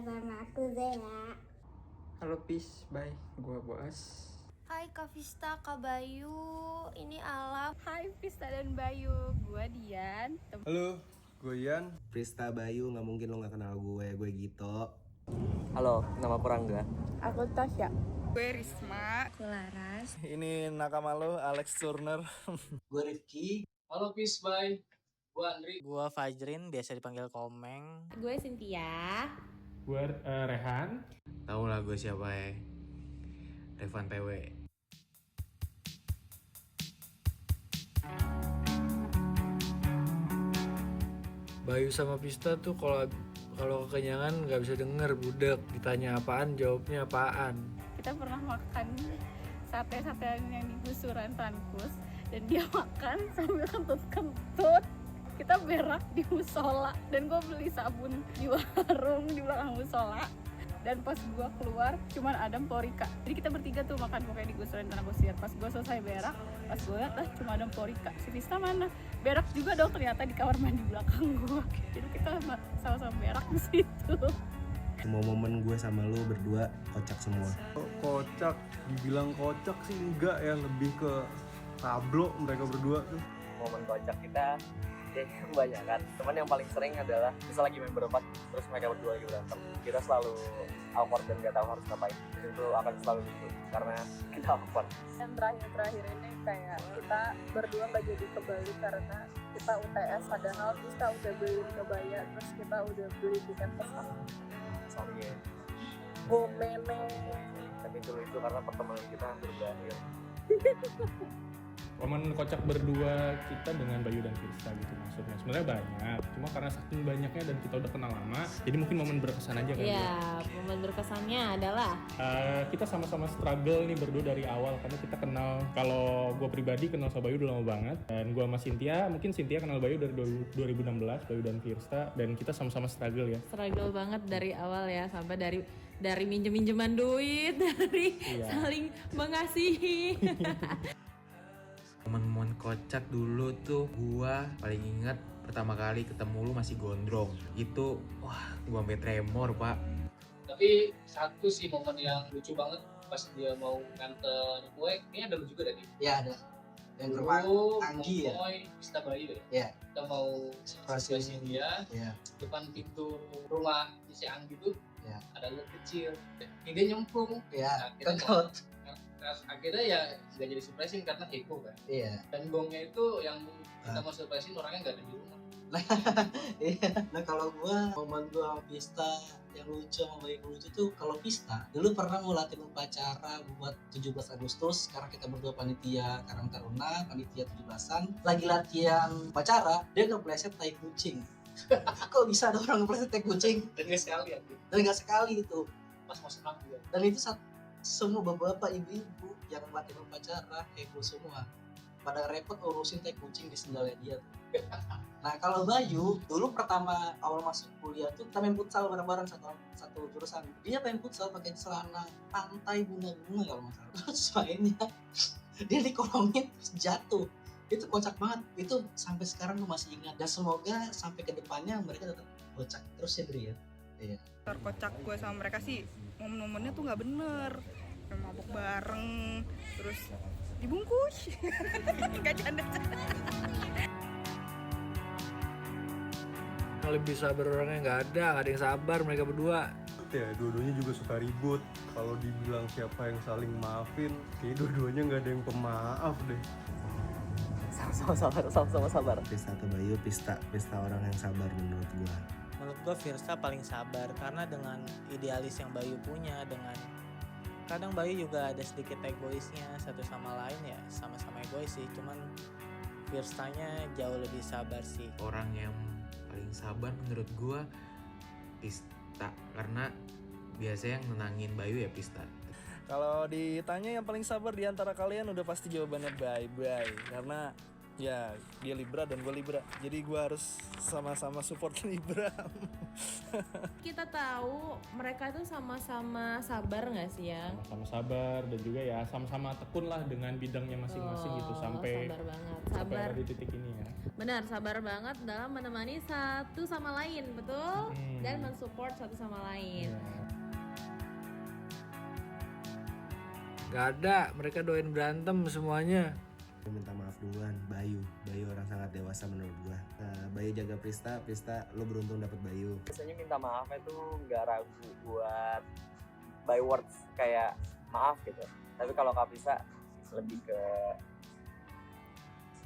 sama aku Zea. Halo Pis, bye. Gua Boas. Hai Kak Vista, Kak Bayu, ini Alam. Hai Vista dan Bayu, gue Dian. Halo, gue Ian. Prista Bayu, nggak mungkin lo nggak kenal gue Gito. Halo, nama Purangga. Aku Tasya. Gue Risma. Aku Laras. Ini nakama lo, Alex Turner. Gue Rifki. Halo Peace, bye. Gue Andri. Gue Fajrin, biasa dipanggil Komeng. Gue Cynthia. Gue Rehan. Tahu lah gue siapa ya? Revan PW. Bayu sama Pista tuh kalau kekenyangan nggak bisa denger, budak ditanya apaan jawabnya apaan. Kita pernah makan sate-satean yang di gusuran Tankus dan dia makan sambil kentut-kentut. Kita berak di musola dan gue beli sabun di warung di belakang musola. Dan pas gue keluar cuman ada Porika. Jadi kita bertiga tuh makan pokoknya di gusuran tanah kusir. Pas gue selesai berak, pas gue liat lah cuma ada Porika. Si Vista mana? Berak juga dong ternyata di kamar mandi belakang gue. Jadi kita sama-sama berak di situ. Semua momen gue sama lo berdua kocak semua. Kocak, dibilang kocak sih enggak ya, lebih ke tablo mereka berdua tuh. Momen kocak kita kayaknya banyak kan. Cuman yang paling sering adalah misal lagi main berempat, terus mereka berdua lagi berantem. Kita selalu awkward dan gak tahu harus ngapain. Itu akan selalu lucu karena kita awkward. Yang terakhir ini kayak kita berdua gak jadi ke Bali karena kita UTS, padahal kita udah beli kebaya, terus kita udah beli tiket pesawat. Sorry ya. Meme. Tapi itu lucu karena pertemanan kita hampir berakhir. Momen kocak berdua kita dengan Bayu dan Firsa gitu maksudnya. Sebenarnya banyak, cuma karena saking banyaknya dan kita udah kenal lama, jadi mungkin momen berkesan aja kan. Iya, momen berkesannya adalah kita sama-sama struggle nih berdua dari awal karena kita kenal. Kalau gue pribadi kenal sama Bayu udah lama banget, dan gue sama Cynthia, mungkin Cynthia kenal Bayu dari 2016, Bayu dan Firsa, dan kita sama-sama struggle ya. struggle banget dari awal ya, sampai dari minjem-minjeman duit, dari saling mengasihi. Momen-momen kocak dulu tuh gua paling ingat pertama kali ketemu lu masih gondrong. Itu wah, gua sampai tremor, Pak. Tapi satu sih momen yang lucu banget pas dia mau nganter kue, kayaknya ada lu juga tadi. Ya ada. Yang rumah Anggi ya. Pista Bayu ya. Iya. Kita mau surprisein dia. Iya. Depan pintu rumah si Anggi tuh Iya. ada lu kecil. Ini dia nyemplung. Iya. Kentut. Akhirnya ya nggak jadi surprisein karena heboh kan. Iya. Dan gongnya itu yang kita mau surprisein orangnya nggak ada di rumah. Iya. Nah kalau gua momen gua sama Pista yang lucu sama Bayu lucu tuh kalau Pista dulu pernah mau latihan upacara buat 17 Agustus karena kita berdua panitia Karang Taruna, panitia 17-an. Lagi latihan upacara, dia kepleset tai kucing. Kok bisa ada orang kepleset tai kucing? Dan nggak sekali ya. Dan nggak sekali itu. Pas mau senam juga. Dan itu semua bapak-bapak ibu-ibu yang latihan upacara heboh semua. Pada repot urusin tai kucing di sendalnya dia. Nah kalau Bayu dulu pertama awal masuk kuliah tuh kita main futsal bareng-bareng satu jurusan. Dia main futsal pakai celana pantai bunga-bunga kalau nggak salah. Terus mainnya dia dikolongin terus jatuh. Itu kocak banget. Itu sampai sekarang gue masih ingat. Dan semoga sampai ke depannya mereka tetap kocak terus ya Dri ya. Iya. Terkocak gue sama mereka sih momen-momennya tuh nggak bener. Kayak mabuk bareng, terus dibungkus. Nggak canda-canda. Lebih sabar orangnya nggak ada yang sabar mereka berdua. Ya dua-duanya juga suka ribut. Kalau dibilang siapa yang saling maafin, kayak dua-duanya nggak ada yang pemaaf deh. Sama-sama sabar. Pista atau Bayu, Pista orang yang sabar menurut gua. Menurut gue Firsa paling sabar karena dengan idealis yang Bayu punya, dengan kadang Bayu juga ada sedikit egoisnya satu sama lain ya, sama-sama egois sih, cuman Firsanya jauh lebih sabar sih. Orang yang paling sabar menurut gua Pista, karena biasanya yang nenangin Bayu ya Pista. Kalau ditanya yang paling sabar di antara kalian udah pasti jawabannya bye-bye. Karena Ya, dia Libra dan gue Libra. Jadi gue harus sama-sama support Libra. Kita tahu mereka itu sama-sama sabar nggak sih ya? Sama-sama sabar dan juga ya sama-sama tekun lah dengan bidangnya masing-masing gitu sampai sabar banget. sampai Sabar. ada di titik ini ya. Benar, sabar banget dalam menemani satu sama lain, betul? Dan mensupport satu sama lain. Gak ada, mereka doain berantem semuanya. Minta maaf duluan, Bayu orang sangat dewasa menurut gua. Bayu jaga Prista lo beruntung dapet Bayu. Biasanya minta maaf itu nggak ragu buat by words kayak maaf gitu, tapi kalau Kak Prista lebih ke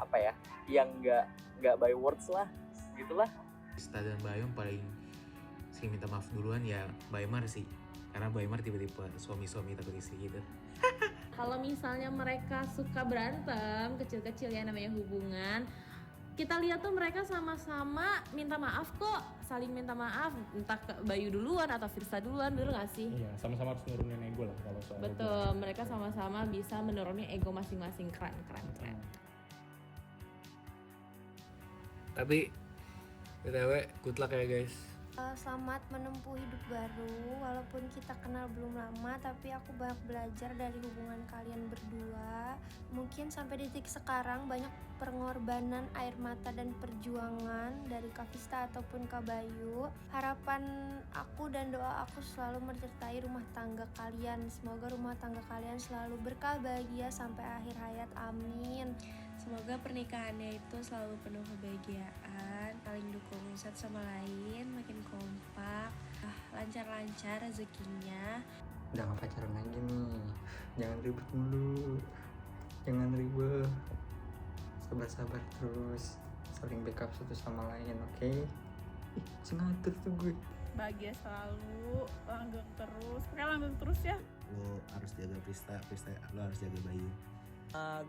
apa ya, yang nggak by words lah gitulah. Prista dan Bayu yang paling sering minta maaf duluan ya Baymar sih, karena Baymar tiba-tiba suami takut istri gitu. Kalau misalnya mereka suka berantem, kecil-kecil ya namanya hubungan, kita lihat tuh mereka sama-sama minta maaf kok, saling minta maaf, entah ke Bayu duluan atau Firsa duluan, bener gak sih? Iya, sama-sama harus nurunin ego lah kalau soal Betul, mereka sama-sama bisa menurunkan ego masing-masing, keren. Tapi BTW, good luck ya guys. Selamat menempuh hidup baru. Walaupun kita kenal belum lama, tapi aku banyak belajar dari hubungan kalian berdua. Mungkin sampai detik sekarang banyak pengorbanan air mata dan perjuangan dari Kak Vista ataupun Kak Bayu. Harapan aku dan doa aku selalu menyertai rumah tangga kalian. Semoga rumah tangga kalian selalu berkah bahagia sampai akhir hayat, amin. Semoga pernikahannya itu selalu penuh kebahagiaan, saling dukung satu sama lain, makin kompak, lancar-lancar rezekinya. Jangan pacaran lagi nih, jangan ribet mulu, jangan ribet, sabar-sabar terus, saling backup satu sama lain, oke? Sengatur tuh gue. Bahagia selalu, langgeng terus, pokoknya langgeng terus ya. Lo harus jaga Prista lo harus jaga Bayu.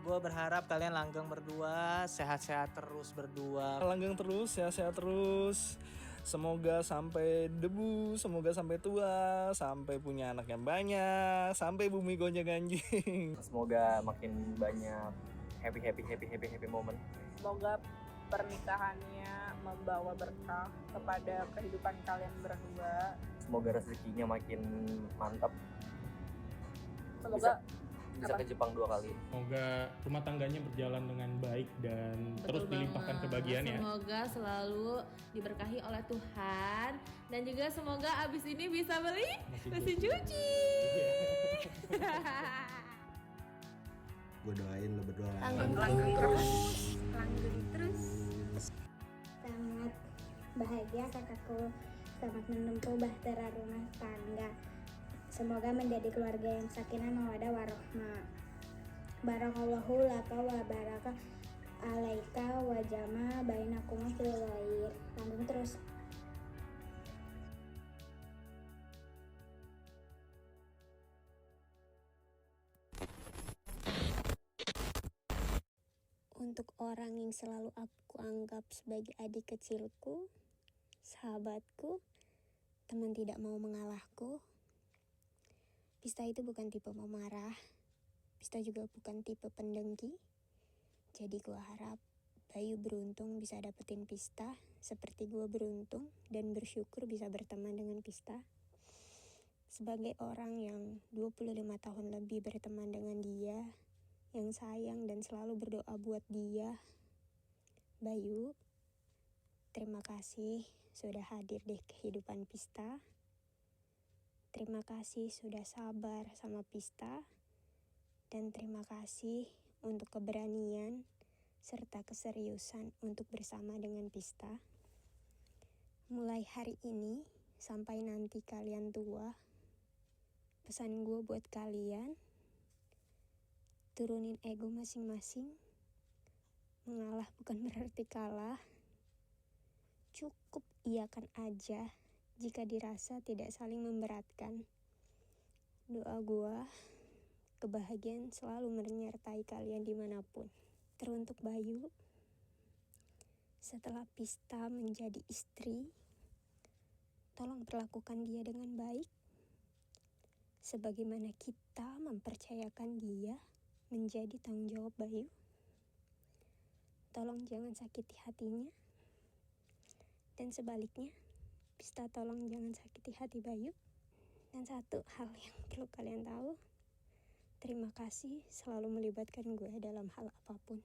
Gue berharap kalian langgeng berdua, sehat-sehat terus berdua. Langgeng terus, sehat-sehat terus. Semoga sampai debu, semoga sampai tua, sampai punya anak yang banyak, sampai bumi gonjang-ganjing. Semoga makin banyak happy moment. Semoga pernikahannya membawa berkah kepada kehidupan kalian berdua. Semoga rezekinya makin mantap. Semoga bisa ke Jepang 2 kali. Semoga rumah tangganya berjalan dengan baik dan terus dilimpahkan kebahagiaan ya. Semoga selalu diberkahi oleh Tuhan dan juga semoga abis ini bisa beli mesin cuci. Gue doain lo berdua Langgeng terus. Sangat bahagia kakakku, selamat menempuh bahtera rumah tangga. Semoga menjadi keluarga yang sakinah mawaddah warahmah. Barakallahu laka wa baraka alaika wa jama bainakuma fil khair. Langgeng terus. Untuk orang yang selalu aku anggap sebagai adik kecilku, sahabatku, teman tidak mau mengalahku. Pista itu bukan tipe pemarah, Pista juga bukan tipe pendengki. Jadi gue harap Bayu beruntung bisa dapetin Pista seperti gue beruntung dan bersyukur bisa berteman dengan Pista. Sebagai orang yang 25 tahun lebih berteman dengan dia, yang sayang dan selalu berdoa buat dia, Bayu, terima kasih sudah hadir di kehidupan Pista. Terima kasih sudah sabar sama Pista, dan terima kasih untuk keberanian serta keseriusan untuk bersama dengan Pista. Mulai hari ini sampai nanti kalian tua, pesan gue buat kalian, turunin ego masing-masing. Mengalah bukan berarti kalah. Cukup iyakan aja jika dirasa tidak saling memberatkan. Doa gua, kebahagiaan selalu menyertai kalian dimanapun. Teruntuk Bayu, setelah Pista menjadi istri, tolong perlakukan dia dengan baik, sebagaimana kita mempercayakan dia menjadi tanggung jawab Bayu. tolong jangan sakiti hatinya. Dan sebaliknya, Pista tolong jangan sakiti hati Bayu. Dan satu hal yang perlu kalian tahu, terima kasih selalu melibatkan gue dalam hal apapun.